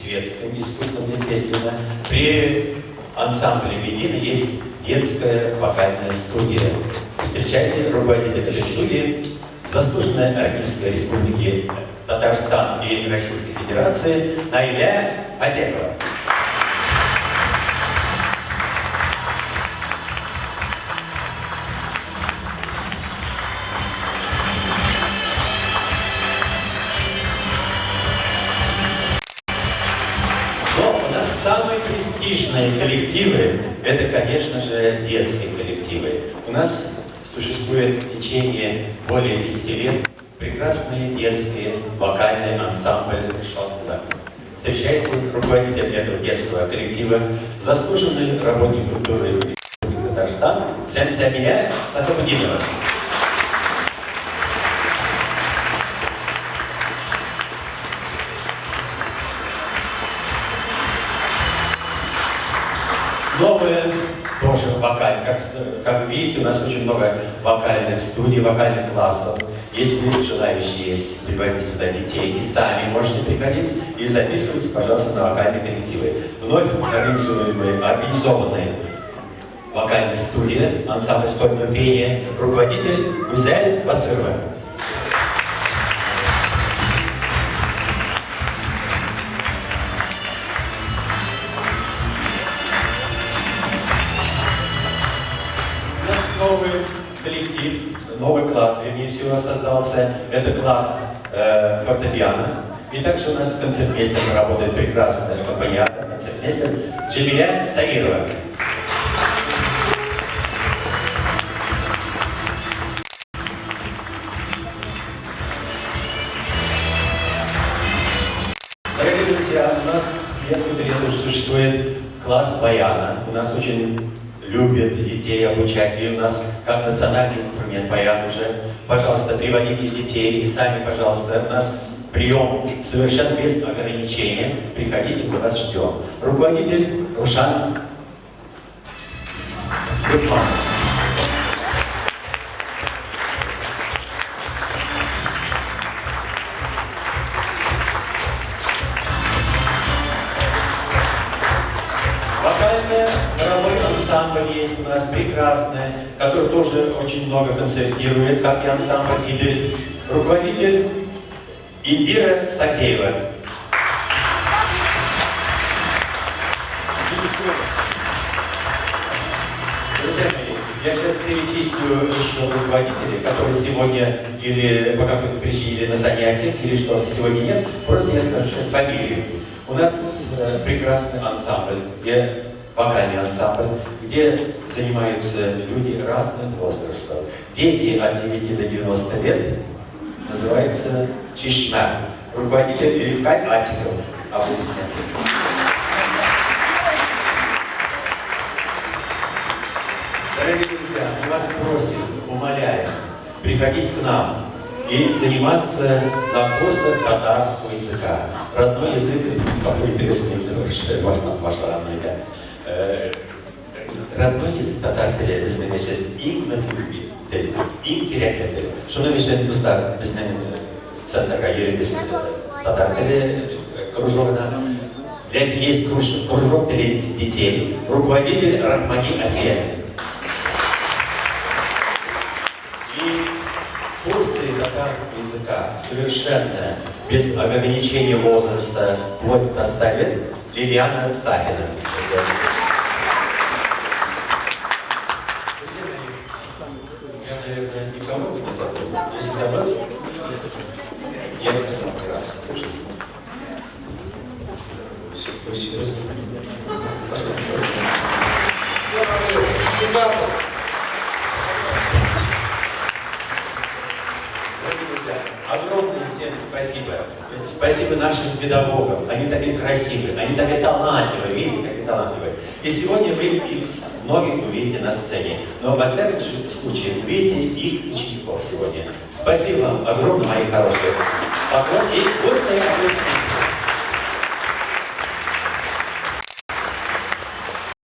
светском, искусственном, естественно. При ансамбле «Медина» есть детская вокальная студия. Встречайте руководителя этой студии, заслуженная артистка Республики Татарстан и Российской Федерации Наиля Атекова. Самые престижные коллективы – это, конечно же, детские коллективы. У нас существует в течение более 10 лет прекрасный детский вокальный ансамбль «Шонда». Встречайте руководитель этого детского коллектива, заслуженный работник культуры Республики Татарстан Самия Сахабудинова. Новые тоже вокаль. Как видите, у нас очень много вокальных студий, вокальных классов. Если желающие есть, приводите сюда детей и сами можете приходить и записывайтесь, пожалуйста, на вокальные коллективы. Вновь организованные вокальные студии, ансамбль стольного пения, руководитель Гузель Басырова. Новый коллектив, новый класс, вернее всего, создался. Это класс фортепиано. И также у нас концертмейстером работает прекрасный аккомпаниатор, концертмейстер Джамиля Саирова. Дорогие друзья, у нас несколько лет уже существует класс баяна. У нас очень любят детей обучать, и у нас как национальный инструмент баян уже. Пожалуйста, приводите детей и сами, пожалуйста. У нас прием совершенно без ограничения. Приходите, мы вас ждем. Руководитель Рушан Гурман. Ансамбль есть у нас прекрасный, который тоже очень много концертирует, как и ансамбль «Идель». Руководитель Индира Сакеева. Друзья мои, я сейчас перечислю еще руководителей, которые сегодня или по какой-то причине или на занятиях, или что-то сегодня нет. Просто я скажу сейчас фамилию. У нас прекрасный ансамбль, где вокальный ансамбль, где занимаются люди разных возрастов. Дети от 9 до 90 лет, называется Чишма. Руководитель Рифкат Асиков. Аплодисменты. Дорогие друзья, мы вас просим, умоляем, приходите к нам и заниматься на курсах татарского языка. Родной язык, какой интересный, ваша родная. Родной языk татар тілі біздің үшін ең мөһим тіл, ең керекті тіл. Шуның үшін достар, біздің центрға еліміз татар тілі кружогына. Для этого есть кружок для детей, руководитель Рахмани Асия. И курсы татарского языка совершенно без ограничения возраста, вплоть до 100 лет, Лилиана Сафина. Если забыл, я скажу раз. Вы серьезно? Огромное всем спасибо. Спасибо нашим педагогам. Они такие красивые, они такие талантливые. Видите, какие талантливые. И сегодня вы их многих увидите на сцене. Но во всяком случае увидите их учеников сегодня. Спасибо вам огромное, мои хорошие. Поклон и бурные аплодисменты.